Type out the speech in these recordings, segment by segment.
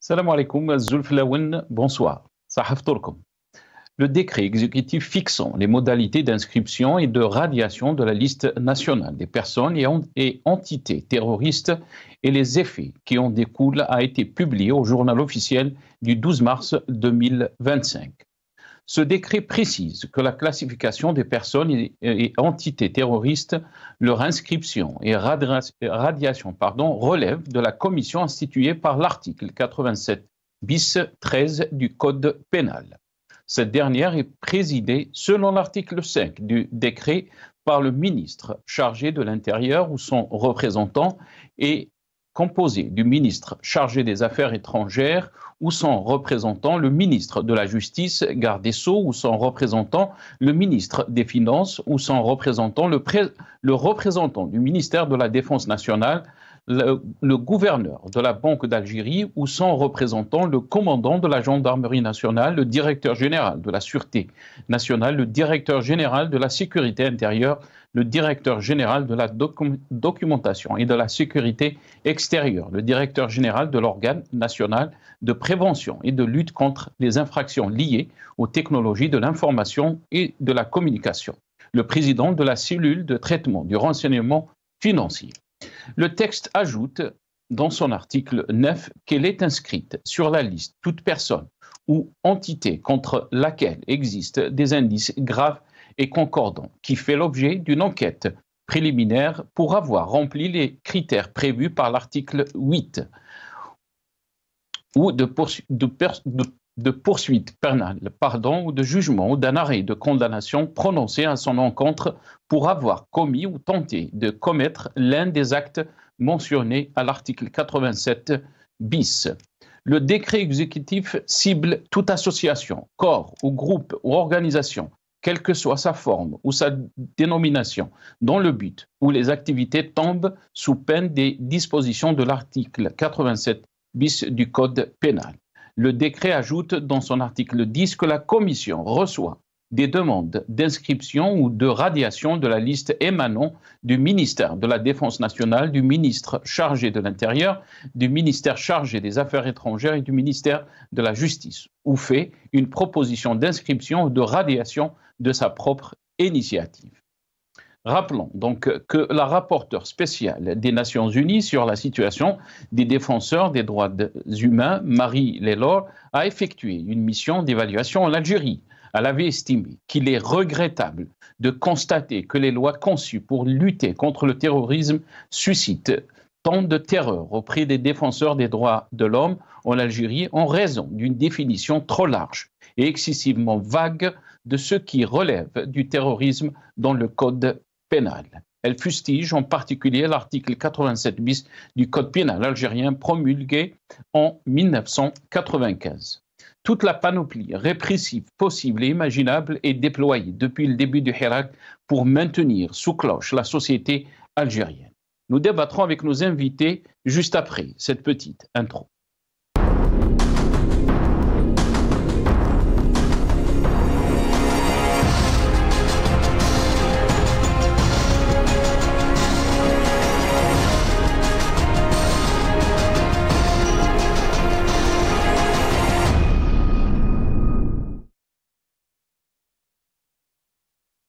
Salam alaikum, Zulflawen, bonsoir. Sahaftourkum. Le décret exécutif fixant les modalités d'inscription et de radiation de la liste nationale des personnes et entités terroristes et les effets qui en découlent a été publié au journal officiel du 12 mars 2025. Ce décret précise que la classification des personnes et entités terroristes, leur inscription et radiation relève de la commission instituée par l'article 87 bis 13 du Code pénal. Cette dernière est présidée, selon l'article 5 du décret, par le ministre chargé de l'Intérieur ou son représentant et composée du ministre chargé des Affaires étrangères ou son représentant, le ministre de la Justice, garde des Sceaux ou son représentant, le ministre des Finances ou son représentant, le représentant du ministère de la Défense nationale, le gouverneur de la Banque d'Algérie ou son représentant, le commandant de la Gendarmerie nationale, le directeur général de la Sûreté nationale, le directeur général de la Sécurité intérieure, le directeur général de la documentation et de la sécurité extérieure, le directeur général de l'organe national de prévention et de lutte contre les infractions liées aux technologies de l'information et de la communication, le président de la cellule de traitement du renseignement financier. Le texte ajoute dans son article 9 qu'elle est inscrite sur la liste toute personne ou entité contre laquelle existent des indices graves et concordants qui fait l'objet d'une enquête préliminaire pour avoir rempli les critères prévus par l'article 8 ou de poursuite pénale, ou de jugement ou d'un arrêt de condamnation prononcé à son encontre pour avoir commis ou tenté de commettre l'un des actes mentionnés à l'article 87 bis. Le décret exécutif cible toute association, corps ou groupe ou organisation, quelle que soit sa forme ou sa dénomination, dont le but ou les activités tombent sous peine des dispositions de l'article 87 bis du Code pénal. Le décret ajoute dans son article 10 que la Commission reçoit des demandes d'inscription ou de radiation de la liste émanant du ministère de la Défense nationale, du ministre chargé de l'Intérieur, du ministère chargé des Affaires étrangères et du ministère de la Justice, ou fait une proposition d'inscription ou de radiation de sa propre initiative. Rappelons donc que la rapporteure spéciale des Nations Unies sur la situation des défenseurs des droits humains, Marie Lelor, a effectué une mission d'évaluation en Algérie. Elle avait estimé qu'il est regrettable de constater que les lois conçues pour lutter contre le terrorisme suscitent tant de terreur auprès des défenseurs des droits de l'homme en Algérie en raison d'une définition trop large et excessivement vague de ce qui relève du terrorisme dans le Code pénal. Elle fustige en particulier l'article 87 bis du Code pénal algérien promulgué en 1995. Toute la panoplie répressive possible et imaginable est déployée depuis le début du Hirak pour maintenir sous cloche la société algérienne. Nous débattrons avec nos invités juste après cette petite intro.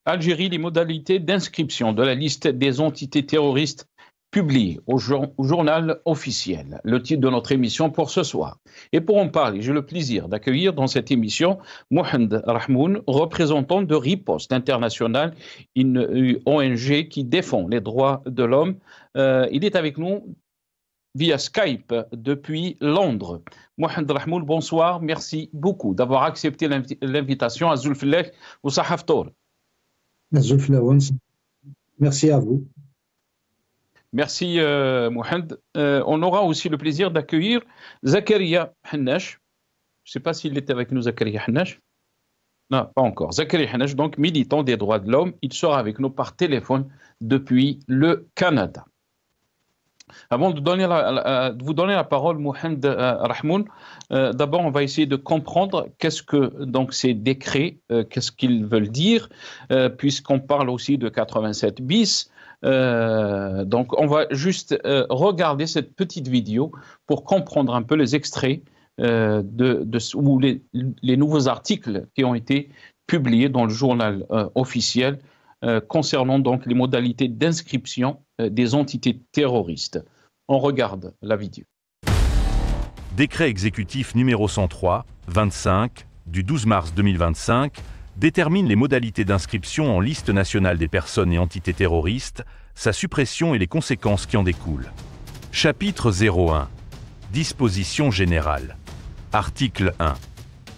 Algérie, les modalités d'inscription de la liste des entités terroristes publiées au journal officiel. Le titre de notre émission pour ce soir. Et pour en parler, j'ai le plaisir d'accueillir dans cette émission Mohamed Rahmoun, représentant de Riposte International, une ONG qui défend les droits de l'homme. Il est avec nous via Skype depuis Londres. Mohamed Rahmoun, bonsoir. Merci beaucoup d'avoir accepté l'invitation à Zulfillah ou Sahaftour. Merci à vous. Merci Mohamed. On aura aussi le plaisir d'accueillir Zakaria Hannash. Je ne sais pas s'il était avec nous, Zakaria Hannash. Non, pas encore. Zakaria Hannash, donc militant des droits de l'homme, il sera avec nous par téléphone depuis le Canada. Avant de vous donner la parole, Mohamed Rahmoun, d'abord on va essayer de comprendre qu'est-ce que donc ces décrets, qu'est-ce qu'ils veulent dire, puisqu'on parle aussi de 87 bis. Donc on va juste regarder cette petite vidéo pour comprendre un peu les extraits ou les nouveaux articles qui ont été publiés dans le journal officiel concernant donc les modalités d'inscription des entités terroristes. On regarde la vidéo. Décret exécutif numéro 103-25 du 12 mars 2025 détermine les modalités d'inscription en liste nationale des personnes et entités terroristes, sa suppression et les conséquences qui en découlent. Chapitre 01. Dispositions générales. Article 1.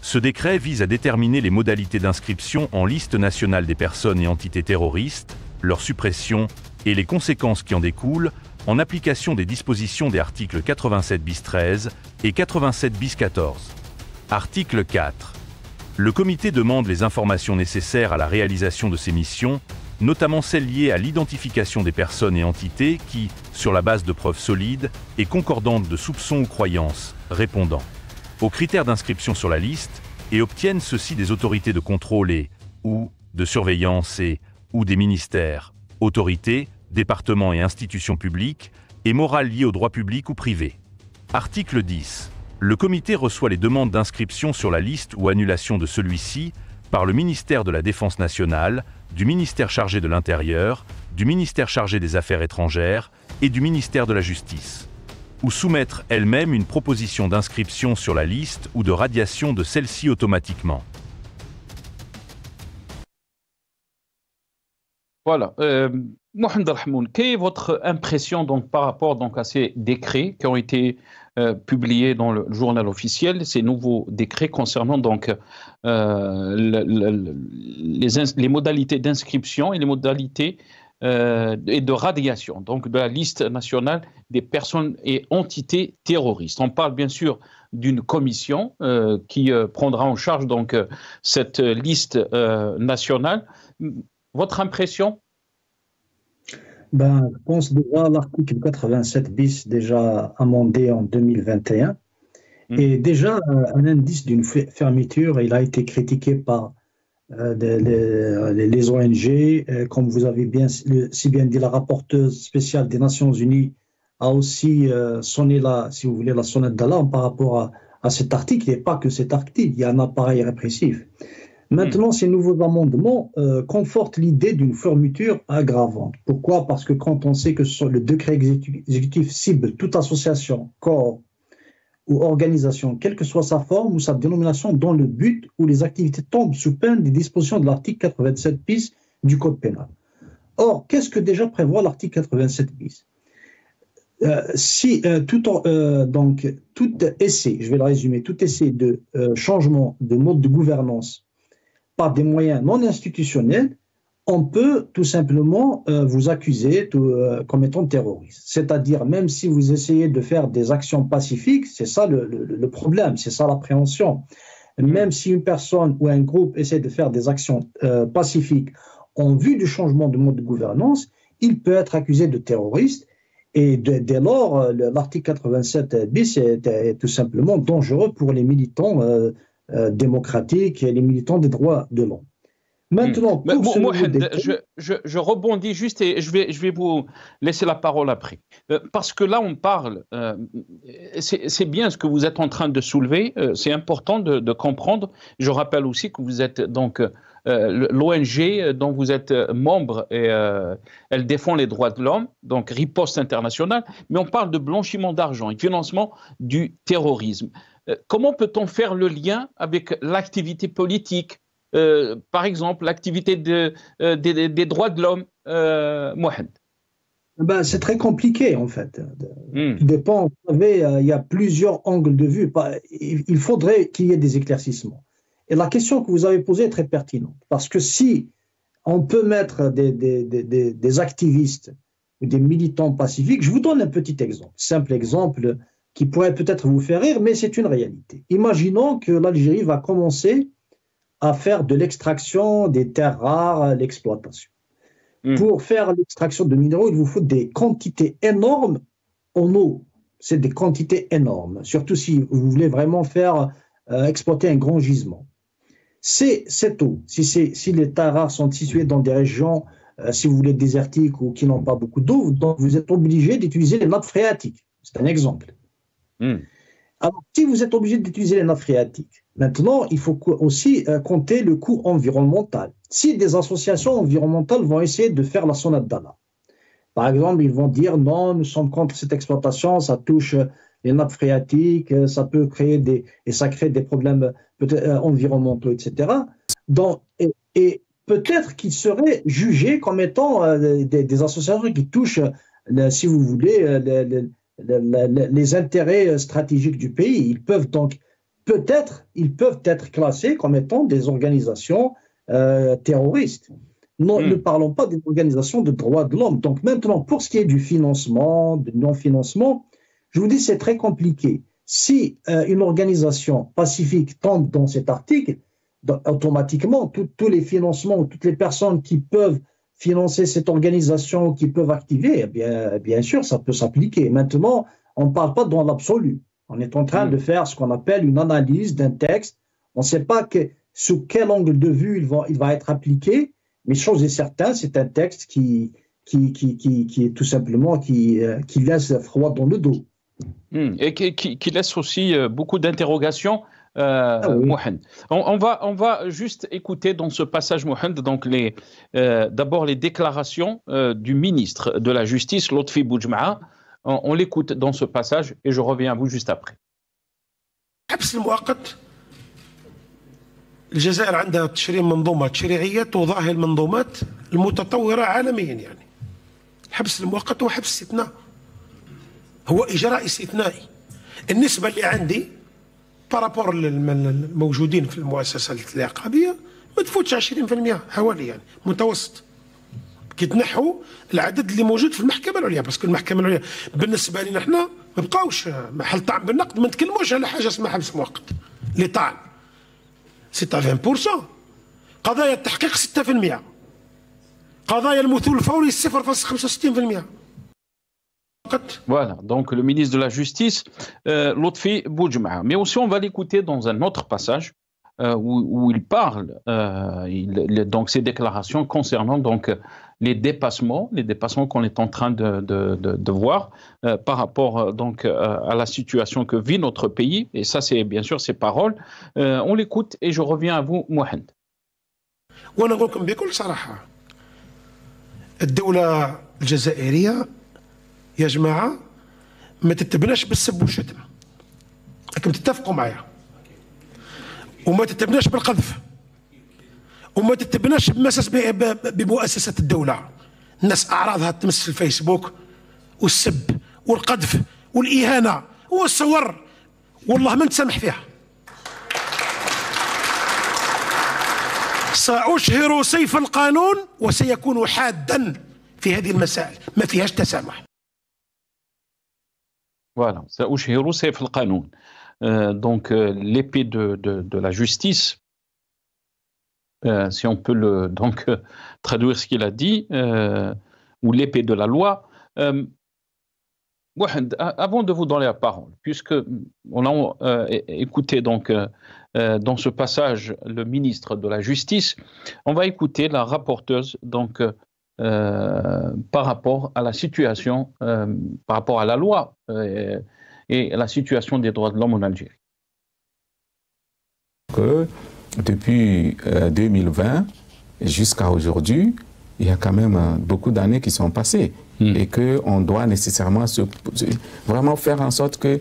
Ce décret vise à déterminer les modalités d'inscription en liste nationale des personnes et entités terroristes, leur suppression et les conséquences qui en découlent en application des dispositions des articles 87 bis 13 et 87 bis 14. Article 4. Le comité demande les informations nécessaires à la réalisation de ses missions, notamment celles liées à l'identification des personnes et entités qui, sur la base de preuves solides et concordantes de soupçons ou croyances, répondant aux critères d'inscription sur la liste et obtiennent ceci des autorités de contrôle ou de surveillance ou des ministères, autorités, départements et institutions publiques et morales liées au droit public ou privé. Article 10. Le comité reçoit les demandes d'inscription sur la liste ou annulation de celui-ci par le ministère de la Défense nationale, du ministère chargé de l'Intérieur, du ministère chargé des Affaires étrangères et du ministère de la Justice, ou soumettre elle-même une proposition d'inscription sur la liste ou de radiation de celle-ci automatiquement. Voilà. Mohamed Rahmoun, quelle est votre impression donc, par rapport donc, à ces décrets qui ont été publiés dans le journal officiel, ces nouveaux décrets concernant donc, les modalités d'inscription et les modalités et de radiation, donc de la liste nationale des personnes et entités terroristes. On parle bien sûr d'une commission qui prendra en charge donc, cette liste nationale. Votre impression? Je pense déjà à l'article 87 bis, déjà amendé en 2021. Et déjà, un indice d'une fermeture, il a été critiqué par les ONG. Comme vous avez si bien dit, la rapporteuse spéciale des Nations Unies a aussi sonné la sonnette d'alarme par rapport à cet article. Et pas que cet article, il y a un appareil répressif. Maintenant, ces nouveaux amendements confortent l'idée d'une fermeture aggravante. Pourquoi? Parce que quand on sait que le décret exécutif cible toute association, corps ou organisation, quelle que soit sa forme ou sa dénomination, dont le but ou les activités tombent sous peine des dispositions de l'article 87 bis du Code pénal. Or, qu'est-ce que déjà prévoit l'article 87 bis? Donc, tout essai, je vais le résumer, tout essai de changement de mode de gouvernance par des moyens non institutionnels, on peut tout simplement vous accuser comme étant terroriste. C'est-à-dire, même si vous essayez de faire des actions pacifiques, c'est ça le problème, c'est ça l'appréhension. Même si une personne ou un groupe essaie de faire des actions pacifiques en vue du changement de mode de gouvernance, il peut être accusé de terroriste. Et dès lors, l'article 87 bis est tout simplement dangereux pour les militants démocratiques et les militants des droits de l'homme. Maintenant, Mohamed, je rebondis juste et je vais vous laisser la parole après. Parce que là, on parle, c'est bien ce que vous êtes en train de soulever, c'est important de comprendre. Je rappelle aussi que vous êtes donc l'ONG dont vous êtes membre, et elle défend les droits de l'homme, donc Riposte Internationale, mais on parle de blanchiment d'argent et financement du terrorisme. Comment peut-on faire le lien avec l'activité politique? Par exemple, l'activité des droits de l'homme, Mohamed? C'est très compliqué, en fait. Tout dépend. Vous savez, il y a plusieurs angles de vue. Il faudrait qu'il y ait des éclaircissements. Et la question que vous avez posée est très pertinente. Parce que si on peut mettre des activistes ou des militants pacifiques, je vous donne un petit exemple, simple exemple qui pourrait peut-être vous faire rire, mais c'est une réalité. Imaginons que l'Algérie va commencer à faire de l'extraction des terres rares, l'exploitation. Pour faire l'extraction de minéraux, il vous faut des quantités énormes en eau. C'est des quantités énormes, surtout si vous voulez vraiment faire exploiter un grand gisement. C'est cette eau. Si les terres rares sont situées dans des régions, si vous voulez, désertiques ou qui n'ont pas beaucoup d'eau, donc vous êtes obligé d'utiliser les nappes phréatiques. C'est un exemple. Alors, si vous êtes obligé d'utiliser les nappes phréatiques, maintenant, il faut aussi compter le coût environnemental. Si des associations environnementales vont essayer de faire la sonnette d'alarme, par exemple, ils vont dire non, nous sommes contre cette exploitation, ça touche les nappes phréatiques, ça peut créer et ça crée des problèmes environnementaux, etc. Donc, et peut-être qu'ils seraient jugés comme étant des associations qui touchent, si vous voulez, les intérêts stratégiques du pays. Ils peuvent donc être classés comme étant des organisations terroristes. Non, ne parlons pas des organisations de droits de l'homme. Donc maintenant, pour ce qui est du financement, du non-financement, je vous dis c'est très compliqué. Si une organisation pacifique tombe dans cet article, automatiquement, tous les financements, toutes les personnes qui peuvent financer cette organisation, qui peuvent activer, bien sûr, ça peut s'appliquer. Maintenant, on ne parle pas dans l'absolu. On est en train de faire ce qu'on appelle une analyse d'un texte. On ne sait pas sous quel angle de vue il va être appliqué, mais chose est certaine, c'est un texte qui est tout simplement qui laisse froid dans le dos. Et qui laisse aussi beaucoup d'interrogations. Oui. Mohand. On va juste écouter dans ce passage, Mohand, donc d'abord les déclarations du ministre de la Justice, Lotfi Boudjmaa. On l'écoute dans ce passage et je reviens à vous juste après. الجزائر عندها تشريع منظومة تشريعية تضاهي المنظومات المتطورة عالميا. يعني الحبس المؤقت هو حبس استثناء، هو إجراء استثنائي. النسبة اللي عندي بارابور الموجودين في المؤسسات العقابية ما تفوتش 20% حوالي، يعني متوسط. كي تنحوا العدد اللي موجود في المحكمة العليا، باسكو المحكمة العليا بالنسبة لنا احنا ما بقاوش محل طعن بالنقد، ما نتكلموش على حاجة اسمها حبس مؤقت اللي طعن. C'est à 20%. قضايا التحقيق 6%. قضايا المثول الفوري 0.65%. Voilà, donc le ministre de la Justice, Lotfi Boudjmaa. Mais aussi, on va l'écouter dans un autre passage où il parle, donc ses déclarations concernant donc les dépassements qu'on est en train de voir par rapport donc à la situation que vit notre pays. Et ça, c'est bien sûr ses paroles. On l'écoute et je reviens à vous, Mohand. وانا نقول لكم بكل صراحه، الدوله الجزائريه يا جماعه ما تتبناش بالسب والشتم، راكم تتفقوا معايا، وما تتبناش بالقذف، وما تتبناش بمؤسسة الدولة. الناس أعراضها تمس في الفيسبوك والسب والقذف والإهانة والصور، والله ما نتسامح فيها. سأشهر سيف القانون وسيكون حادا في هذه المسائل، ما فيهاش تسامح. Voilà, سأشهر سيف القانون. Donc l'épée de la justice, si on peut traduire ce qu'il a dit, ou l'épée de la loi. Avant de vous donner la parole, puisque on a écouté donc dans ce passage le ministre de la Justice, on va écouter la rapporteuse donc par rapport à la situation, par rapport à la loi et la situation des droits de l'homme en Algérie. Que depuis 2020 jusqu'à aujourd'hui, il y a quand même beaucoup d'années qui sont passées et qu'on doit nécessairement vraiment faire en sorte que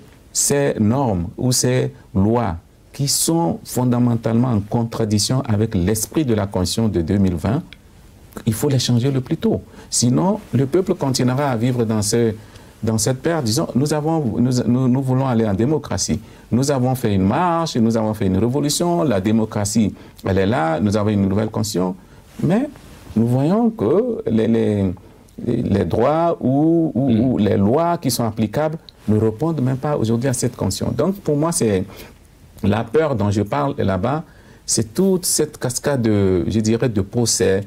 ces normes ou ces lois qui sont fondamentalement en contradiction avec l'esprit de la Constitution de 2020, il faut les changer le plus tôt. Sinon, le peuple continuera à vivre dans cette période. Disons, nous voulons aller en démocratie. Nous avons fait une marche, nous avons fait une révolution, la démocratie, elle est là, nous avons une nouvelle constitution, mais nous voyons que les droits ou les lois qui sont applicables ne répondent même pas aujourd'hui à cette constitution. Donc pour moi, c'est la peur dont je parle là-bas, c'est toute cette cascade de procès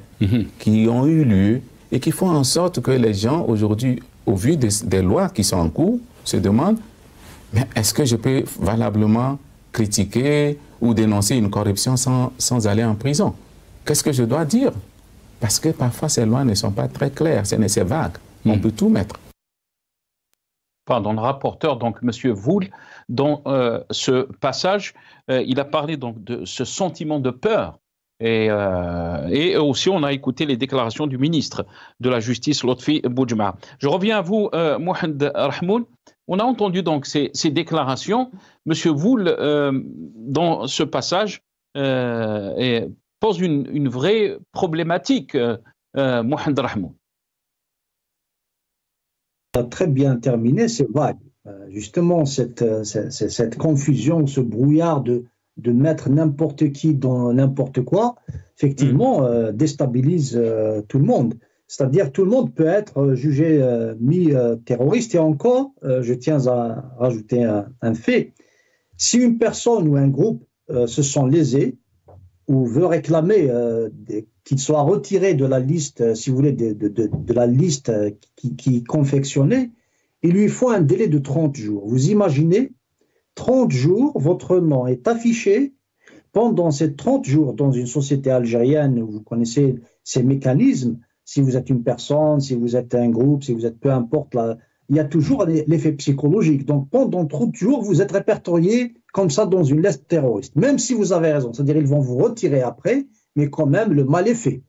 qui ont eu lieu et qui font en sorte que les gens aujourd'hui, au vu des lois qui sont en cours, se demandent mais est-ce que je peux valablement critiquer ou dénoncer une corruption sans aller en prison? Qu'est-ce que je dois dire? Parce que parfois ces lois ne sont pas très claires, c'est vague. On peut tout mettre. pardon, le rapporteur, donc M. Voul, dans ce passage, il a parlé donc de ce sentiment de peur. Et aussi, on a écouté les déclarations du ministre de la Justice, Lotfi Boudjma. Je reviens à vous, Mohamed Rahmoun. On a entendu donc ces déclarations. Monsieur Voul, dans ce passage, pose une vraie problématique, Mohamed Rahmoun. Très bien terminé, c'est vague. Justement, cette confusion, ce brouillard de mettre n'importe qui dans n'importe quoi, effectivement, déstabilise tout le monde. C'est-à-dire tout le monde peut être jugé mi-terroriste. Et encore, je tiens à rajouter un fait. Si une personne ou un groupe se sent lésé ou veut réclamer qu'il soit retiré de la liste, si vous voulez, de la liste qui est confectionnée, il lui faut un délai de 30 jours. Vous imaginez, 30 jours, votre nom est affiché. Pendant ces 30 jours, dans une société algérienne, vous connaissez ces mécanismes, si vous êtes une personne, si vous êtes un groupe, si vous êtes peu importe, il y a toujours l'effet psychologique. Donc pendant 30 jours, vous êtes répertorié comme ça dans une liste terroriste, même si vous avez raison. C'est-à-dire ils vont vous retirer après, mais quand même le mal est fait.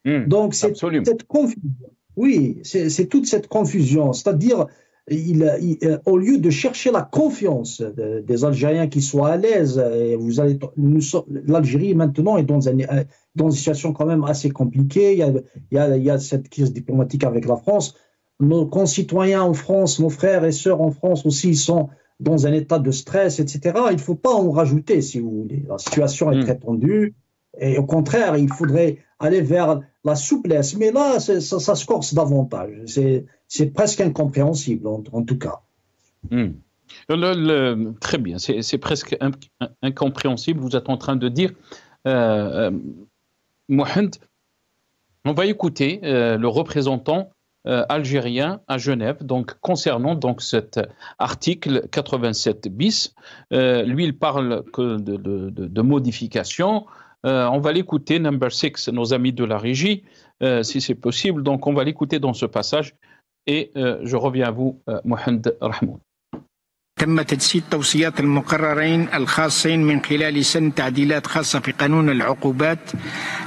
Donc c'est cette confusion. Oui, c'est toute cette confusion. C'est-à-dire, au lieu de chercher la confiance des Algériens qui soient à l'aise, l'Algérie maintenant est dans une situation quand même assez compliquée. Il y a cette crise diplomatique avec la France. Nos concitoyens en France, nos frères et sœurs en France aussi sont dans un état de stress, etc. Il ne faut pas en rajouter, si vous voulez. La situation est très tendue. Et au contraire, il faudrait aller vers la souplesse. Mais là, ça se corse davantage. C'est presque incompréhensible, en tout cas. Très bien. C'est presque incompréhensible. Vous êtes en train de dire, Mohamed, on va écouter le représentant algérien à Genève, donc concernant donc cet article 87 bis. Lui, il parle que de modifications. On va l'écouter, number 6, nos amis de la régie, si c'est possible. Donc, on va l'écouter dans ce passage. Et je reviens à vous, Mohamed Rahmoun. تم تجسيد توصيات المقررين الخاصين من خلال سن تعديلات خاصة في قانون العقوبات،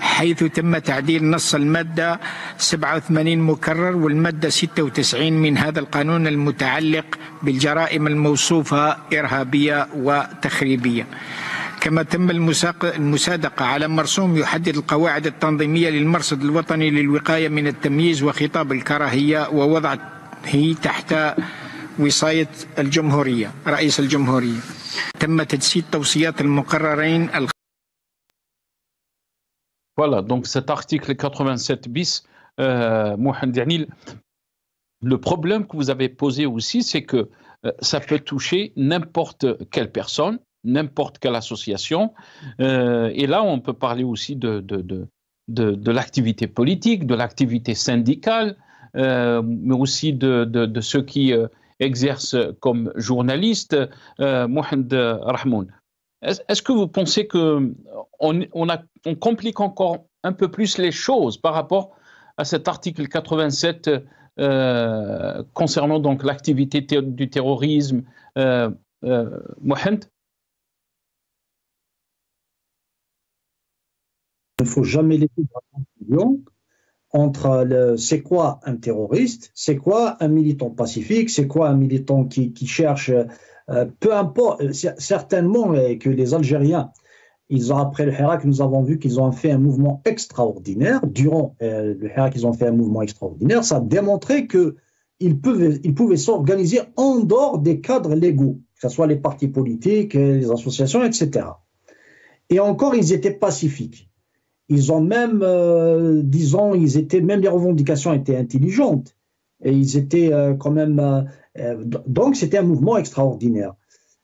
حيث تم تعديل نص المادة 87 مكرر والمادة 96 من هذا القانون المتعلق بالجرائم الموصوفة إرهابية وتخريبية. كما تم المصادقة على مرسوم يحدد القواعد التنظيمية للمرصد الوطني للوقاية من التمييز وخطاب الكراهية ووضعه تحت وصاية الجمهورية رئيس الجمهورية. تم تجسيد توصيات المقررين. Voilà, donc cet article 87 bis, Mohamed Yanil, le problème que vous avez posé aussi, c'est que ça peut toucher n'importe quelle personne, n'importe quelle association. Et là, on peut parler aussi de l'activité politique, de l'activité syndicale, mais aussi de ceux qui exercent comme journalistes. Mohamed Rahmoun, est-ce que vous pensez qu'on complique encore un peu plus les choses par rapport à cet article 87 concernant donc l'activité du terrorisme, Mohamed? Il ne faut jamais laisser de confusion entre c'est quoi un terroriste, c'est quoi un militant pacifique, c'est quoi un militant qui cherche, peu importe, certainement que les Algériens, après le Hirak, nous avons vu qu'ils ont fait un mouvement extraordinaire. Durant le Hirak, ils ont fait un mouvement extraordinaire. Ça a démontré qu'ils pouvaient s'organiser en dehors des cadres légaux, que ce soit les partis politiques, les associations, etc. Et encore, ils étaient pacifiques. Ils ont même, même les revendications étaient intelligentes. Et ils étaient quand même... donc, c'était un mouvement extraordinaire.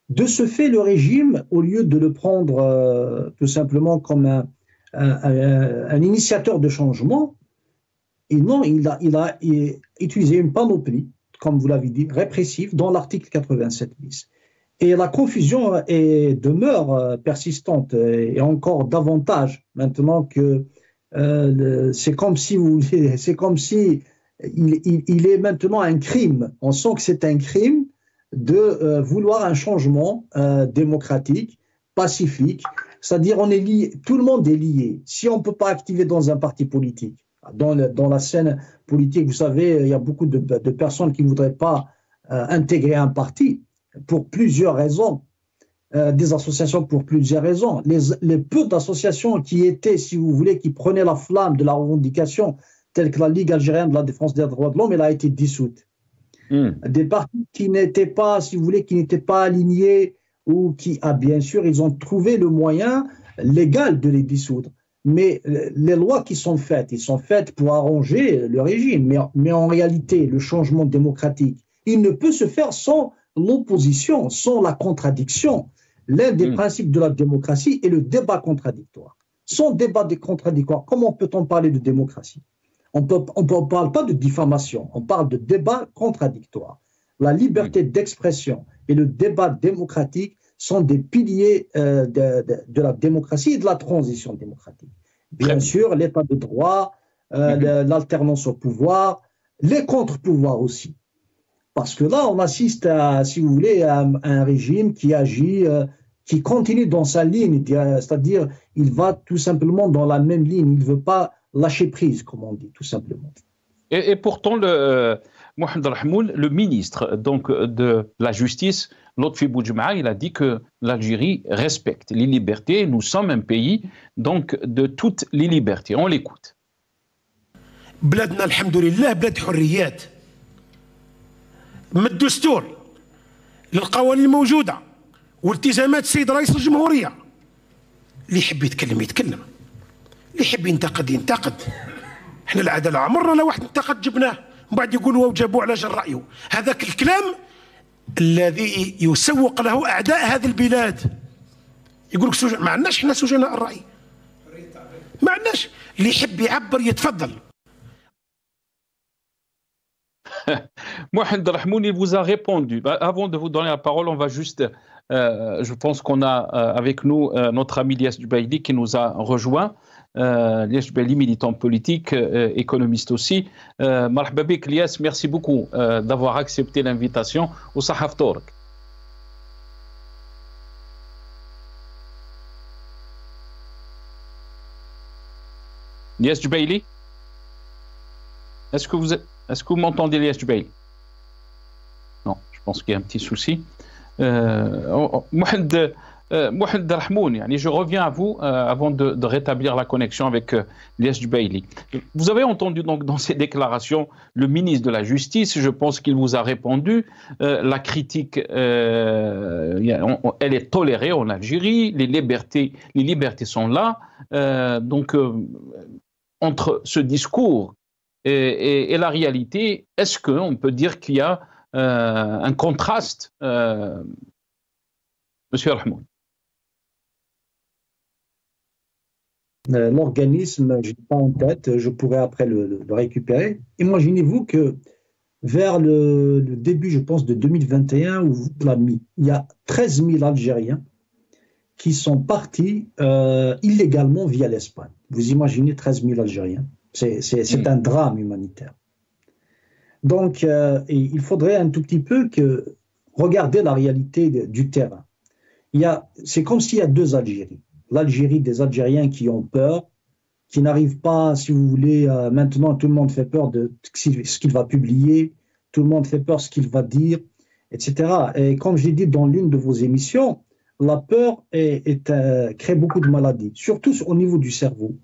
De ce fait, le régime, au lieu de le prendre tout simplement comme un initiateur de changement, il a utilisé une panoplie, comme vous l'avez dit, répressive, dans l'article 87 bis. Et la confusion demeure persistante, et encore davantage maintenant que c'est comme si il est maintenant un crime. On sent que c'est un crime de vouloir un changement démocratique, pacifique. C'est-à-dire, on est lié, tout le monde est lié. Si on ne peut pas activer dans un parti politique, dans la scène politique, vous savez, il y a beaucoup de personnes qui ne voudraient pas intégrer un parti pour plusieurs raisons, des associations pour plusieurs raisons. Les peu d'associations qui étaient, si vous voulez, qui prenaient la flamme de la revendication, telle que la Ligue algérienne de la défense des droits de l'homme, elle a été dissoute. Des partis qui n'étaient pas, si vous voulez, qui n'étaient pas alignés ou qui, bien sûr, ils ont trouvé le moyen légal de les dissoudre. Mais les lois qui sont faites, ils sont faites pour arranger le régime. Mais en réalité, le changement démocratique, il ne peut se faire sans l'opposition, sans la contradiction. L'un des principes de la démocratie est le débat contradictoire. Sans débat contradictoire, comment peut-on parler de démocratie? On ne parle pas de diffamation, on parle de débat contradictoire. La liberté d'expression et le débat démocratique sont des piliers de la démocratie et de la transition démocratique. Bien sûr, l'état de droit, l'alternance au pouvoir, les contre-pouvoirs aussi. Parce que là, on assiste à, si vous voulez, à un régime qui agit, qui continue dans sa ligne, c'est-à-dire il va tout simplement dans la même ligne, il ne veut pas lâcher prise, comme on dit, tout simplement. Et pourtant, Mohamed Rahmoun, le ministre donc, de la Justice, Lotfi Boudjma, il a dit que l'Algérie respecte les libertés. Nous sommes un pays donc, de toutes les libertés. On l'écoute. بلادنا الحمد لله بلاد حريات. من الدستور للقوانين الموجودة والتزامات السيد رئيس الجمهورية. اللي يحب يتكلم يتكلم. اللي يحب ينتقد ينتقد. احنا العدالة عمرنا لا واحد انتقد جبناه ومن بعد يقولوا وجابوا على جال رأيه. هذاك الكلام الذي يسوق له أعداء هذه البلاد. يقول لك ما عندناش احنا سجناء الرأي. ما عندناش. اللي يحب يعبر يتفضل. Mohamed Rahmoun, il vous a répondu. Avant de vous donner la parole, on va juste, je pense qu'on a avec nous notre ami Lias Jubaili qui nous a rejoint. Lias Jubaili, militant politique, économiste aussi. Marhaba bik, Lias, merci beaucoup d'avoir accepté l'invitation au Sahaf Tork. Lias Jubaili, est-ce que vous m'entendez, Lias Jubaili? Non, je pense qu'il y a un petit souci. Mohamed Rahmoun, je reviens à vous avant de rétablir la connexion avec Lias Jubaili. Vous avez entendu donc dans ces déclarations le ministre de la Justice, je pense qu'il vous a répondu. La critique, elle est tolérée en Algérie, les libertés sont là. Donc, entre ce discours et la réalité, est-ce qu'on peut dire qu'il y a un contraste, Monsieur Rahmoun? L'organisme, je n'ai pas en tête, je pourrais après le récupérer. Imaginez-vous que vers le début, je pense, de 2021, il y a 13 000 Algériens qui sont partis illégalement via l'Espagne. Vous imaginez 13 000 Algériens. C'est un drame humanitaire. Donc, il faudrait un tout petit peu regarder la réalité du terrain. C'est comme s'il y a deux Algéries. L'Algérie des Algériens qui ont peur, qui n'arrivent pas, si vous voulez, maintenant tout le monde fait peur de ce qu'il va publier, tout le monde fait peur de ce qu'il va dire, etc. Et comme j'ai dit dans l'une de vos émissions, la peur crée beaucoup de maladies, surtout au niveau du cerveau.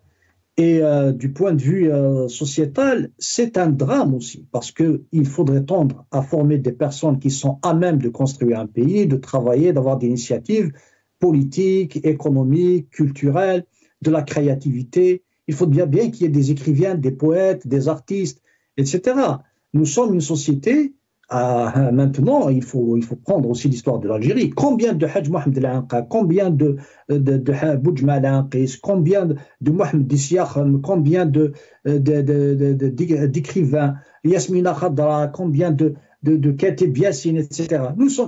Et du point de vue sociétal, c'est un drame aussi, parce qu'il faudrait tendre à former des personnes qui sont à même de construire un pays, de travailler, d'avoir des initiatives politiques, économiques, culturelles, de la créativité. Il faut bien qu'il y ait des écrivains, des poètes, des artistes, etc. Nous sommes une société, maintenant, il faut prendre aussi l'histoire de l'Algérie. Combien de Hajj Mohamed Al-Anqa, combien de Boudjma Al-Anqis, combien de Mohamed Dissiakh, combien d'écrivains, Yasmina Khadra, combien de Katib Yassine, etc.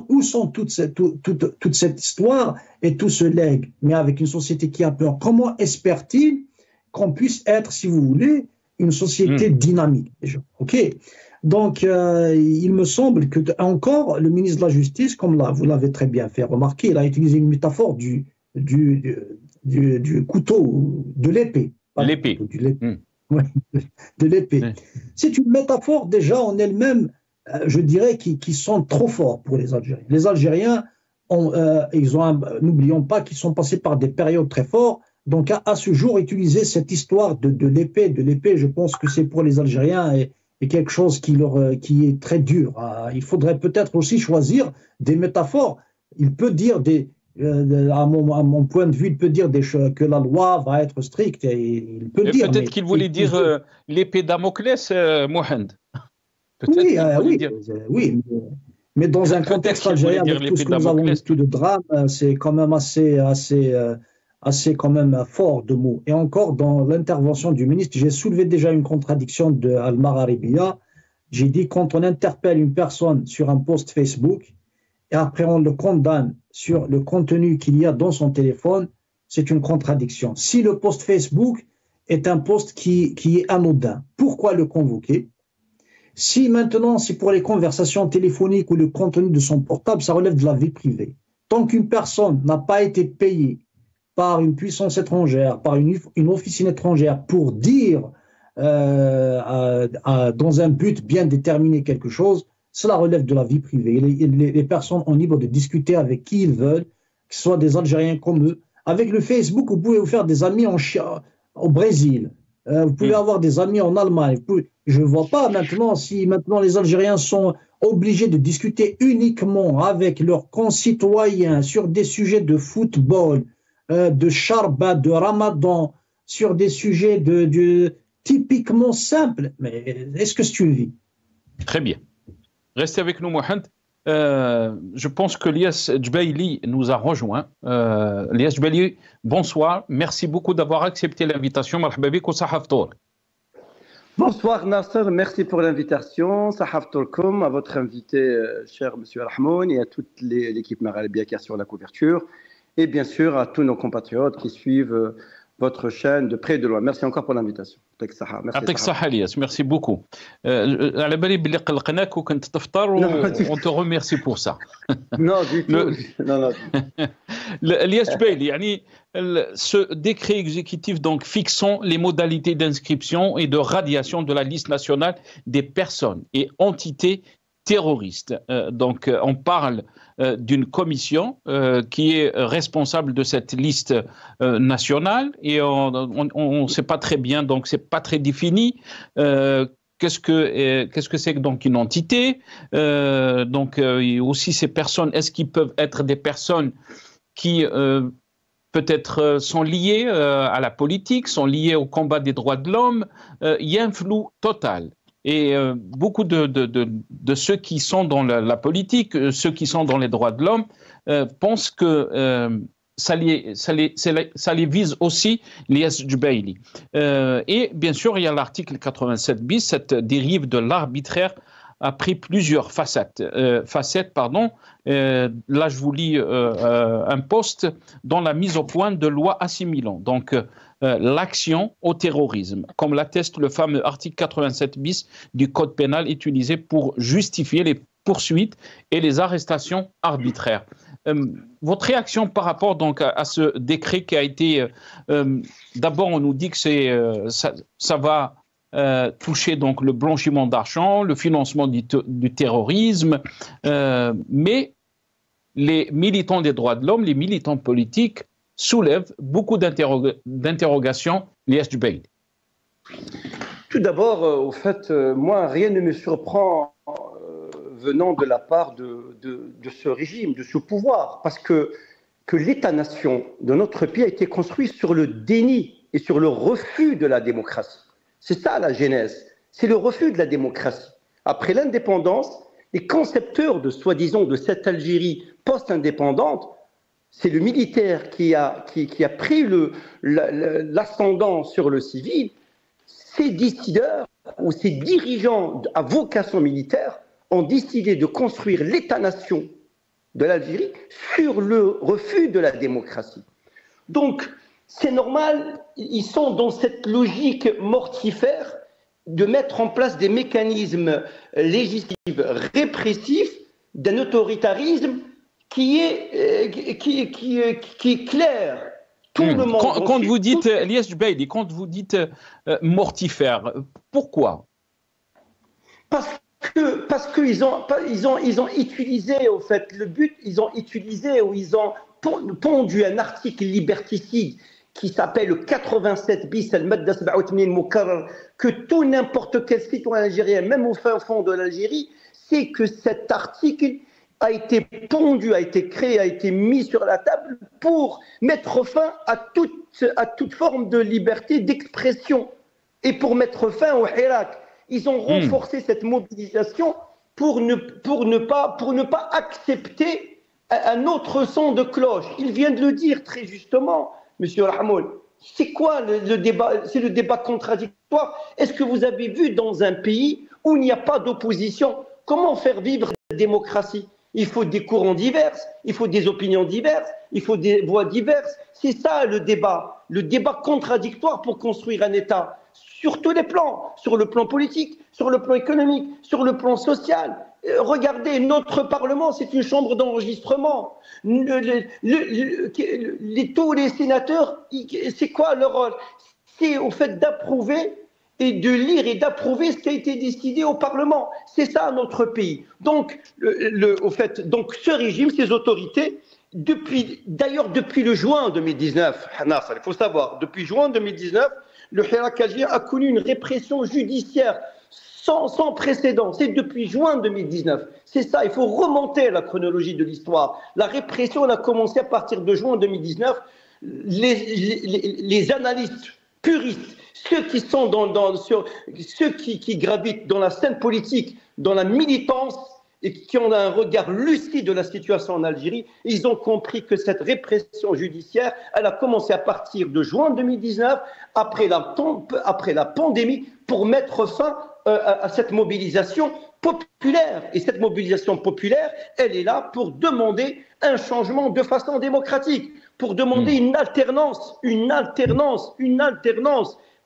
Où sont toute cette histoire et tout ce legs, mais avec une société qui a peur? Comment espère-t-il qu'on puisse être, si vous voulez, une société dynamique déjà. Ok. Donc, il me semble que encore le ministre de la Justice, comme vous l'avez très bien fait remarquer, il a utilisé une métaphore du couteau, de l'épée. L'épée. De l'épée. C'est une métaphore déjà en elle-même, je dirais, qui sont trop forts pour les Algériens. Les Algériens, n'oublions pas qu'ils sont passés par des périodes très fortes. Donc, à ce jour, utiliser cette histoire de l'épée, je pense que c'est pour les Algériens et quelque chose qui est très dur. Il faudrait peut-être aussi choisir des métaphores. Il peut dire à mon point de vue, il peut dire que la loi va être stricte. Il peut dire. Peut-être qu'il voulait dire l'épée Damoclès, Mohamed. Oui, mais dans un contexte algérien, avec tout ce que nous avons vécu de drame, c'est quand même assez quand même fort de mots. Et encore, dans l'intervention du ministre, j'ai soulevé déjà une contradiction de Al-Magharibia. J'ai dit, quand on interpelle une personne sur un post Facebook, et après on le condamne sur le contenu qu'il y a dans son téléphone, c'est une contradiction. Si le post Facebook est un post qui est anodin, pourquoi le convoquer? Si maintenant, c'est pour les conversations téléphoniques ou le contenu de son portable, ça relève de la vie privée. Tant qu'une personne n'a pas été payée par une puissance étrangère, par une officine étrangère pour dire dans un but bien déterminé quelque chose, cela relève de la vie privée. Les personnes ont libre de discuter avec qui ils veulent, que ce soit des Algériens comme eux. Avec le Facebook, vous pouvez vous faire des amis au Brésil, vous pouvez avoir des amis en Allemagne. Je ne vois pas maintenant si maintenant les Algériens sont obligés de discuter uniquement avec leurs concitoyens sur des sujets de football, de Charba, de Ramadan, sur des sujets typiquement simples. Mais est-ce que c'est une vie? Très bien. Restez avec nous, Mohamed. Je pense que Lias Djbaili nous a rejoint. Lias Djbaili, bonsoir. Merci beaucoup d'avoir accepté l'invitation. Marhaba bik wa sahaf tour. Bonsoir Nasser, merci pour l'invitation. Sahaf tourkoum, à votre invité, cher monsieur Rahmoun, et à toute l'équipe Magharibia qui est sur la couverture. Et bien sûr à tous nos compatriotes qui suivent votre chaîne de près et de loin. Merci encore pour l'invitation. Merci beaucoup. على بالي بلي قلقناك وكنت تفطر on te remercie pour ça. Non, du tout. Non. Lias Djbaili, يعني ce décret exécutif donc fixant les modalités d'inscription et de radiation de la liste nationale des personnes et entités terroristes. Donc on parle d'une commission qui est responsable de cette liste nationale et on ne sait pas très bien, donc c'est pas très défini. Qu'est-ce que c'est donc une entité? Donc aussi ces personnes, est-ce qu'ils peuvent être des personnes qui peut-être sont liées à la politique, sont liées au combat des droits de l'homme? Il y a un flou total. Et beaucoup de ceux qui sont dans la politique, ceux qui sont dans les droits de l'homme, pensent que ça les vise aussi, Lias Djbaili. Et bien sûr, il y a l'article 87 bis, cette dérive de l'arbitraire a pris plusieurs facettes. Là, je vous lis un post dans la mise au point de loi assimilant. Donc, l'action au terrorisme, comme l'atteste le fameux article 87 bis du Code pénal utilisé pour justifier les poursuites et les arrestations arbitraires. Votre réaction par rapport donc à ce décret qui a été... D'abord, on nous dit que ça va toucher donc le blanchiment d'argent, le financement du terrorisme, mais les militants des droits de l'homme, les militants politiques soulèvent beaucoup d'interrogations. Lias Djbaili. Tout d'abord, au fait, moi, rien ne me surprend venant de la part de ce régime, de ce pouvoir, parce que l'État-nation de notre pays a été construit sur le déni et sur le refus de la démocratie. C'est ça la genèse, c'est le refus de la démocratie. Après l'indépendance, les concepteurs de soi-disant de cette Algérie post-indépendante, c'est le militaire qui a pris l'ascendant sur le civil. Ces décideurs ou ces dirigeants à vocation militaire ont décidé de construire l'État-nation de l'Algérie sur le refus de la démocratie. Donc, c'est normal, ils sont dans cette logique mortifère mettre en place des mécanismes législatifs répressifs d'un autoritarisme qui est clair. Tout le monde. Quand vous dites, Elias Jubaili, quand vous dites mortifère, pourquoi? Parce qu'ils ont utilisé, au fait, le but, ils ont utilisé ou ils ont pondu un article liberticide qui s'appelle le 87 bis al-Madda 87 Mukarrar, que tout n'importe quel citoyen algérien, même au fin fond de l'Algérie, sait que cet article a été pondu, a été créé, a été mis sur la table pour mettre fin à toute forme de liberté d'expression et pour mettre fin au Hirak. Ils ont renforcé cette mobilisation pour ne pas accepter un autre son de cloche. Il vient de le dire très justement, Monsieur Rahmoul. C'est quoi le débat? C'est le débat contradictoire. Est-ce que vous avez vu dans un pays où il n'y a pas d'opposition, comment faire vivre la démocratie? Il faut des courants divers, il faut des opinions diverses, il faut des voix diverses. C'est ça le débat contradictoire pour construire un État. Sur tous les plans, sur le plan politique, sur le plan économique, sur le plan social. Regardez, notre Parlement, c'est une chambre d'enregistrement. Tous les sénateurs, c'est quoi leur rôle? C'est au fait d'approuver et de lire et d'approuver ce qui a été décidé au Parlement. C'est ça notre pays. Donc, donc ce régime, ces autorités, depuis le juin 2019, il faut savoir, depuis juin 2019, le Hirak algérien a connu une répression judiciaire sans précédent. C'est depuis juin 2019. C'est ça, il faut remonter à la chronologie de l'histoire. La répression, elle a commencé à partir de juin 2019. Les analystes puristes, ceux qui gravitent dans la scène politique, dans la militance, et qui ont un regard lucide de la situation en Algérie, ils ont compris que cette répression judiciaire, elle a commencé à partir de juin 2019, après la pandémie, pour mettre fin à cette mobilisation populaire. Et cette mobilisation populaire, elle est là pour demander un changement de façon démocratique, pour demander une alternance,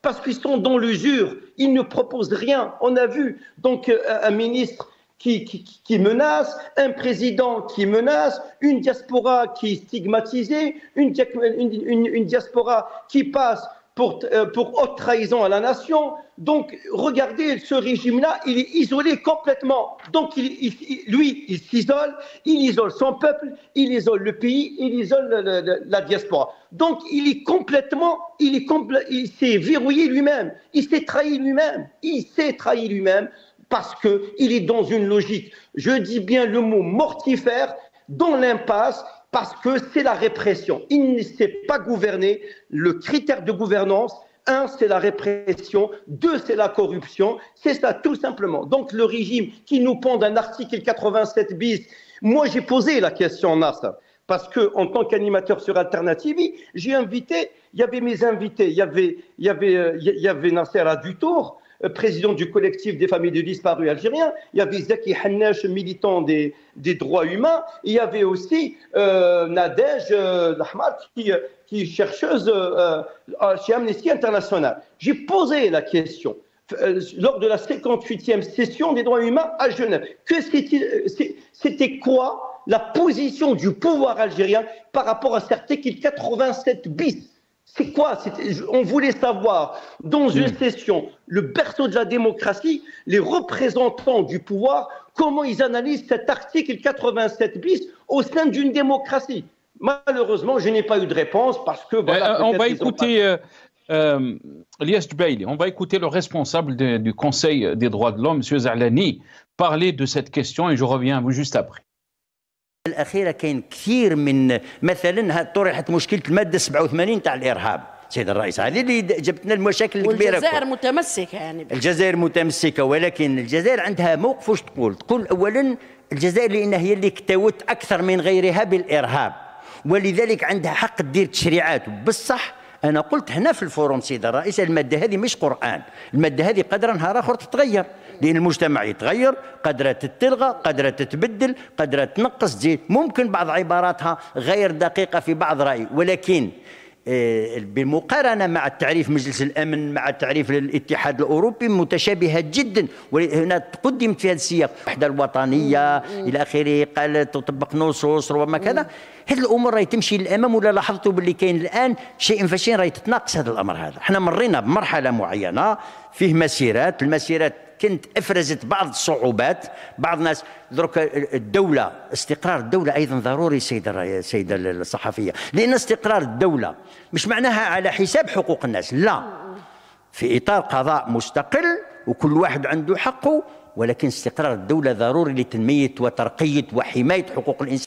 parce qu'ils sont dans l'usure, ils ne proposent rien. On a vu donc un ministre qui menace, un président qui menace, une diaspora qui est stigmatisée, une diaspora qui passe pour haute trahison à la nation. Donc, regardez, ce régime-là, il est isolé complètement. Donc, lui, il s'isole, il isole son peuple, il isole le pays, il isole la diaspora. Donc, il s'est verrouillé lui-même, il s'est trahi lui-même, parce qu'il est dans une logique, je dis bien le mot mortifère, dans l'impasse, parce que c'est la répression. Il ne sait pas gouverner. Le critère de gouvernance, 1, c'est la répression, 2, c'est la corruption. C'est ça, tout simplement. Donc le régime qui nous pond d'un article 87 bis, moi j'ai posé la question, Nasser, parce qu'en tant qu'animateur sur Alternative, j'ai invité, il y avait mes invités, il y avait Nasser Dutour, président du collectif des familles de disparus algériens, il y avait Zaki Hannache, militant des droits humains, et il y avait aussi Nadège Lahmar, qui est chercheuse chez Amnesty International. J'ai posé la question lors de la 58e session des droits humains à Genève. C'était quoi la position du pouvoir algérien par rapport à cet article 87 bis? C'est quoi? On voulait savoir, dans une session, le berceau de la démocratie, les représentants du pouvoir, comment ils analysent cet article 87 bis au sein d'une démocratie. Malheureusement, je n'ai pas eu de réponse parce que... Voilà, on va écouter Elias Jubaili, on va écouter le responsable du Conseil des droits de l'homme, M. Zalani, parler de cette question et je reviens à vous juste après. الأخيرة كاين كثير من مثلا طرحت مشكلة المادة 87 تاع الإرهاب سيد الرئيس، هذه اللي جابت لنا المشاكل الكبيرة. والجزائر متمسكة يعني الجزائر متمسكة، ولكن الجزائر عندها موقف. واش تقول أولا الجزائر لأنها هي اللي اكتوت أكثر من غيرها بالإرهاب، ولذلك عندها حق تدير تشريعات. بصح أنا قلت هنا في الفوروم سيد الرئيس، المادة هذه مش قرآن، المادة هذه قادرة نهار آخر تتغير، لأن المجتمع يتغير، قادرة تتلغى، قادرة تتبدل، قادرة تنقص تزيد، ممكن بعض عباراتها غير دقيقة في بعض رأي، ولكن بالمقارنة مع التعريف مجلس الأمن مع تعريف الاتحاد الأوروبي متشابهة جدا، وهنا قدمت في هذا السياق الوحدة الوطنية إلى آخره، قال تطبق نصوص ربما كذا. هذه الأمور راهي تمشي للأمام، ولا لاحظتوا باللي كاين الآن شيء فشيء راهي تتناقص هذا الأمر هذا. احنا مرينا بمرحلة معينة فيه مسيرات، المسيرات كنت افرزت بعض الصعوبات، بعض الناس درك الدوله، استقرار الدوله ايضا ضروري سيده الصحفيه، لان استقرار الدوله مش معناها على حساب حقوق الناس، لا، في اطار قضاء مستقل وكل واحد عنده حقه، ولكن استقرار الدوله ضروري لتنميه وترقيه وحمايه حقوق الانسان.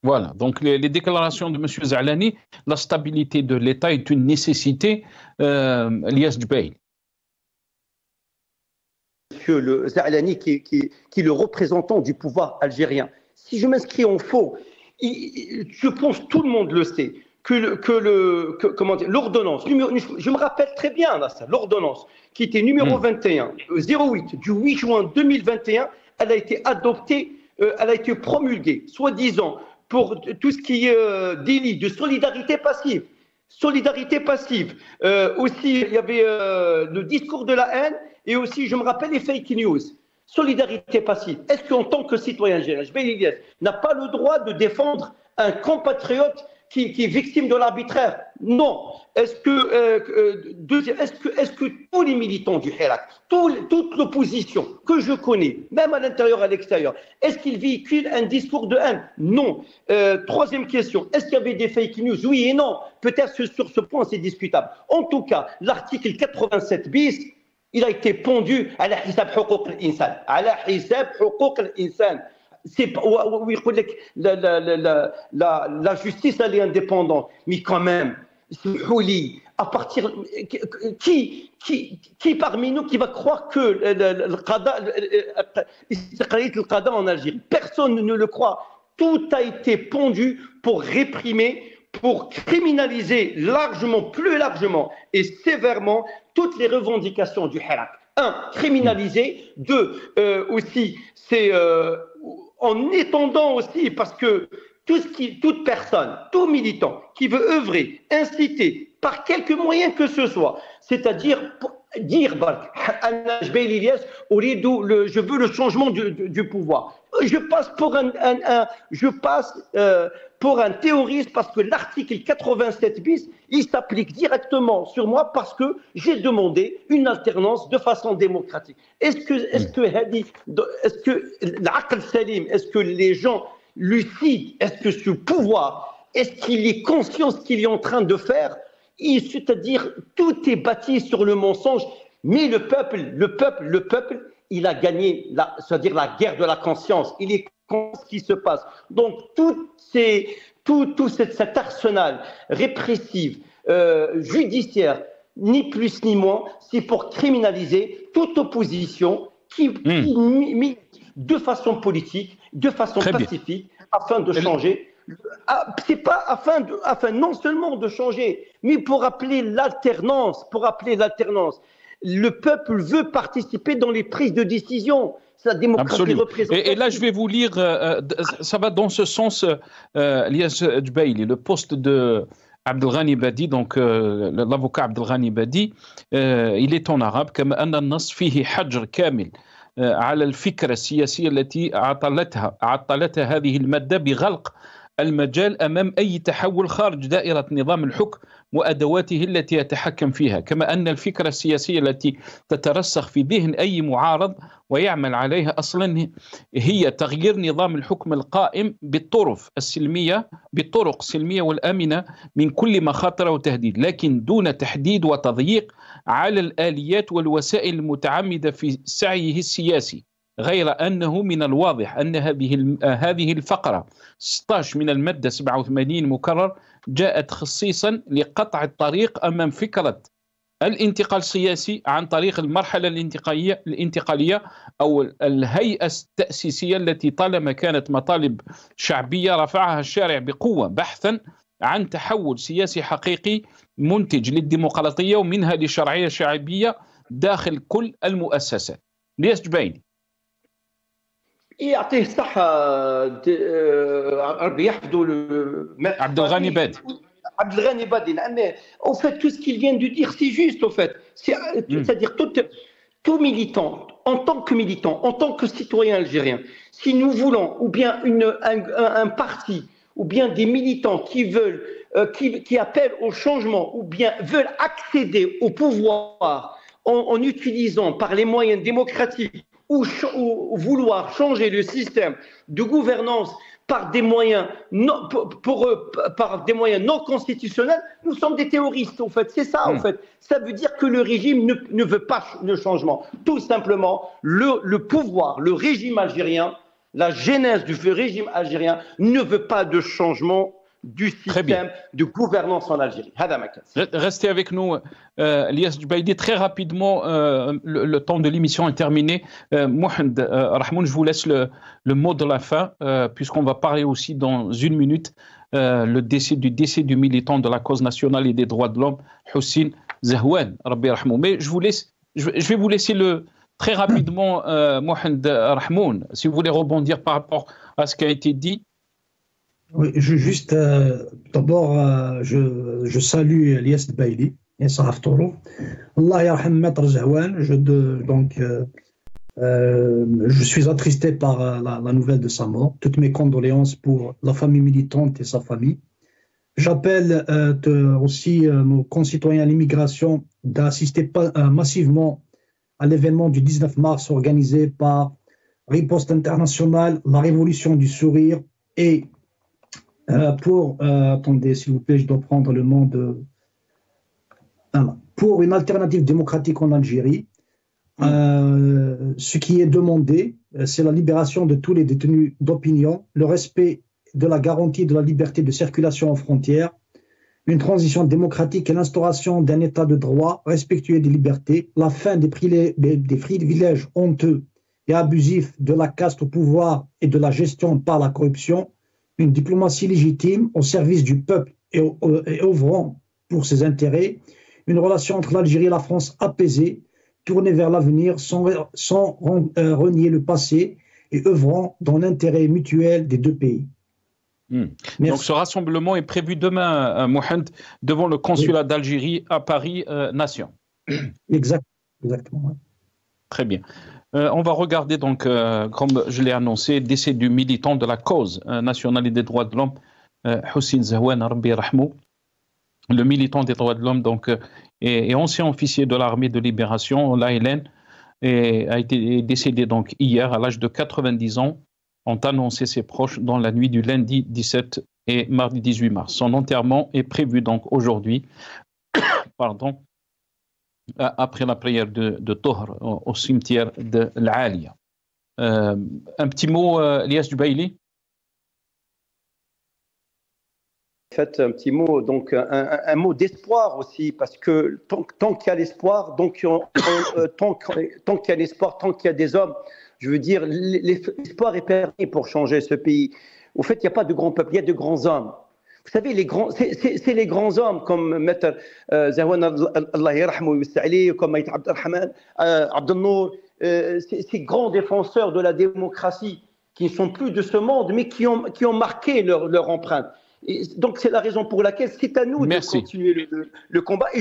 Voilà, donc les déclarations de M. Za'alani, la stabilité de l'État est une nécessité, Ilyas Jubaili. Monsieur le Za'alani, qui est le représentant du pouvoir algérien. Si je m'inscris en faux, je pense que tout le monde le sait, l'ordonnance, je me rappelle très bien là, ça, l'ordonnance qui était numéro 21, 08 du 8 juin 2021, elle a été adoptée, elle a été promulguée, soi-disant, pour tout ce qui est délit de solidarité passive. Solidarité passive. Aussi, il y avait le discours de la haine et aussi, je me rappelle, les fake news. Solidarité passive. Est-ce qu'en tant que citoyen algérien, Jubaili Ilyas n'a pas le droit de défendre un compatriote qui est victime de l'arbitraire? Non. Est-ce que tous les militants du Hirak, toute l'opposition que je connais, même à l'intérieur et à l'extérieur, est-ce qu'ils véhiculent un discours de haine? Non. Troisième question, est-ce qu'il y avait des fake news? Oui et non. Peut-être que sur ce point, c'est discutable. En tout cas, l'article 87 bis, il a été pondu à la hisab huquq al-insan. À la hisab huquq al-insan. La justice, elle est indépendante. Mais quand même, à partir qui parmi nous qui va croire que le qada en Algérie? Personne ne le croit. Tout a été pondu pour réprimer, pour criminaliser largement, plus largement et sévèrement toutes les revendications du Hirak. 1. Criminaliser. 2. Aussi, c'est en étendant aussi, parce que toute personne, tout militant qui veut œuvrer, inciter par quelque moyen que ce soit, c'est-à-dire dire Jubaili Ilyas, je veux le changement du pouvoir. Je passe pour un terroriste parce que l'article 87 bis, il s'applique directement sur moi parce que j'ai demandé une alternance de façon démocratique. Est-ce que l'aql salim, est-ce que les gens lucides, est-ce que ce pouvoir, est-ce qu'il est conscient de ce qu'il est en train de faire? C'est-à-dire, tout est bâti sur le mensonge, mais le peuple, il a gagné, c'est-à-dire la guerre de la conscience. Il est conscient de ce qui se passe. Donc, tout cet arsenal répressif, judiciaire, ni plus ni moins, c'est pour criminaliser toute opposition qui de façon politique, de façon pacifique, afin de changer. C'est pas afin non seulement de changer, mais pour appeler l'alternance. Le peuple veut participer dans les prises de décision. C'est la démocratie représentative. Et là, je vais vous lire, ça va dans ce sens, Ilyas Jubaili, le poste de Abdelghani Badi, donc l'avocat Abdelghani Badi, il est en arabe, comme أن النص فيه حجر كامل على الفكرة السياسية التي عطلتها هذه المادة بغلق المجال أمام أي تحول خارج دائرة نظام الحكم وأدواته التي يتحكم فيها، كما أن الفكرة السياسية التي تترسخ في ذهن أي معارض ويعمل عليها أصلا هي تغيير نظام الحكم القائم بالطرق السلمية والآمنة من كل مخاطر وتهديد، لكن دون تحديد وتضييق على الآليات والوسائل المتعمدة في سعيه السياسي. غير أنه من الواضح أن هذه الفقرة 16 من المادة 87 مكرر جاءت خصيصا لقطع الطريق أمام فكرة الانتقال السياسي عن طريق المرحلة الانتقالية أو الهيئة التأسيسية التي طالما كانت مطالب شعبية رفعها الشارع بقوة بحثا عن تحول سياسي حقيقي منتج للديمقراطية ومنها لشرعية شعبية داخل كل المؤسسات. إلياس جبايلي. يعطيه الصحة ربي يحفظه عبد الغني بادي. Abdelghani Badine. Mais en fait, tout ce qu'il vient de dire, c'est juste, au fait. C'est-à-dire tout militant, en tant que citoyen algérien, si nous voulons, ou bien un parti, ou bien des militants qui veulent, qui appellent au changement, ou bien veulent accéder au pouvoir en utilisant par les moyens démocratiques ou vouloir changer le système de gouvernance par des moyens non, par des moyens non constitutionnels, nous sommes des terroristes, en fait. C'est ça, en fait. Ça veut dire que le régime ne veut pas le changement. Tout simplement, le pouvoir, le régime algérien, la genèse du régime algérien ne veut pas de changement du système de gouvernance en Algérie. Restez avec nous, Elias Jubaidi. Très rapidement, le temps de l'émission est terminé. Mohamed Rahmoun, je vous laisse le mot de la fin, puisqu'on va parler aussi dans une minute du décès du militant de la cause nationale et des droits de l'homme, Houssine Zahwan, Rabbi Rahmoun. Mais je vais vous laisser très rapidement, Mohamed Rahmoun, si vous voulez rebondir par rapport à ce qui a été dit. Oui, d'abord, je salue Elias Baili, Elias Haftourou. Allah yarham Maître Zahwan. Je suis attristé par la nouvelle de sa mort. Toutes mes condoléances pour la famille militante et sa famille. J'appelle aussi nos concitoyens à l'immigration d'assister massivement à l'événement du 19 mars organisé par Riposte Internationale, la Révolution du Sourire et attendez s'il vous plaît, je dois prendre le nom pour une alternative démocratique en Algérie. Ce qui est demandé, c'est la libération de tous les détenus d'opinion, le respect de la garantie de la liberté de circulation aux frontières, une transition démocratique et l'instauration d'un état de droit respectueux des libertés, la fin des privilèges honteux et abusifs de la caste au pouvoir et de la gestion par la corruption, une diplomatie légitime au service du peuple et œuvrant pour ses intérêts, une relation entre l'Algérie et la France apaisée, tournée vers l'avenir sans renier le passé et œuvrant dans l'intérêt mutuel des deux pays. Donc ce rassemblement est prévu demain, Mohamed, devant le consulat d'Algérie à Paris, Nation. Exactement. Très bien. On va regarder donc, comme je l'ai annoncé, décès du militant de la cause nationale et des droits de l'homme, Houssine Zahwan, Rabbi Rahmou. Le militant des droits de l'homme donc, est ancien officier de l'armée de libération, l'ALN, et a été décédé donc hier à l'âge de 90 ans, ont annoncé ses proches dans la nuit du lundi 17 et mardi 18 mars. Son enterrement est prévu donc aujourd'hui, après la prière de Tohr au cimetière de l'Alia. Un petit mot, Elias Jubaili? En fait, un petit mot, donc un mot d'espoir aussi, parce que tant qu'il y a l'espoir, tant qu'il y a l'espoir, tant qu'il y a des hommes, je veux dire, l'espoir est permis pour changer ce pays. Au fait, il n'y a pas de grands peuples, il y a de grands hommes. Vous savez, c'est les grands hommes comme Maître Zahwan, Allah yarhamou, comme Maître Abdelrahman, Abdelnour, ces grands défenseurs de la démocratie qui ne sont plus de ce monde, mais qui ont marqué leur empreinte. Et donc, c'est la raison pour laquelle c'est à nous de continuer le combat. Et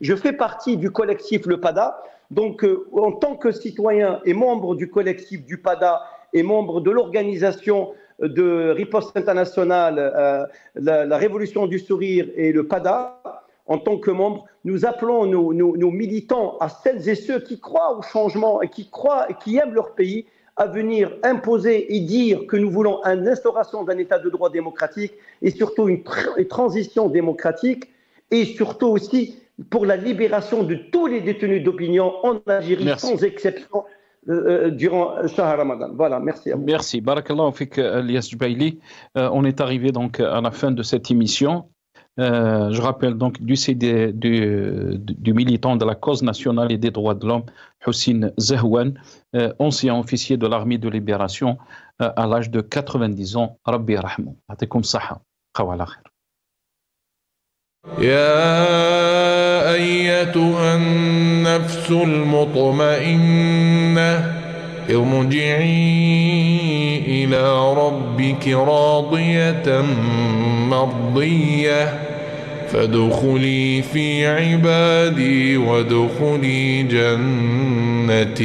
je fais partie du collectif Le Pada. Donc, en tant que citoyen et membre du collectif du PADA et membre de l'organisation de Riposte Internationale, la Révolution du Sourire et le PADA, en tant que membre, nous appelons nos militants, à celles et ceux qui croient au changement et qui aiment leur pays, à venir imposer et dire que nous voulons une instauration d'un état de droit démocratique et surtout une transition démocratique et surtout aussi pour la libération de tous les détenus d'opinion en Algérie, sans exception, durant le Shahar Ramadan. Voilà, merci à vous. Merci. Barakallahu fik, Elias Jubaili. On est arrivé donc à la fin de cette émission. Je rappelle donc du militant de la cause nationale et des droits de l'homme, Houssine Zahwan, ancien officier de l'armée de libération à l'âge de 90 ans. Rabbi Rahmou. Atikum saha. Khawala khair. يا أيتها النفس المطمئنة ارجعي إلى ربك راضية مرضية فادخلي في عبادي وادخلي جنتي.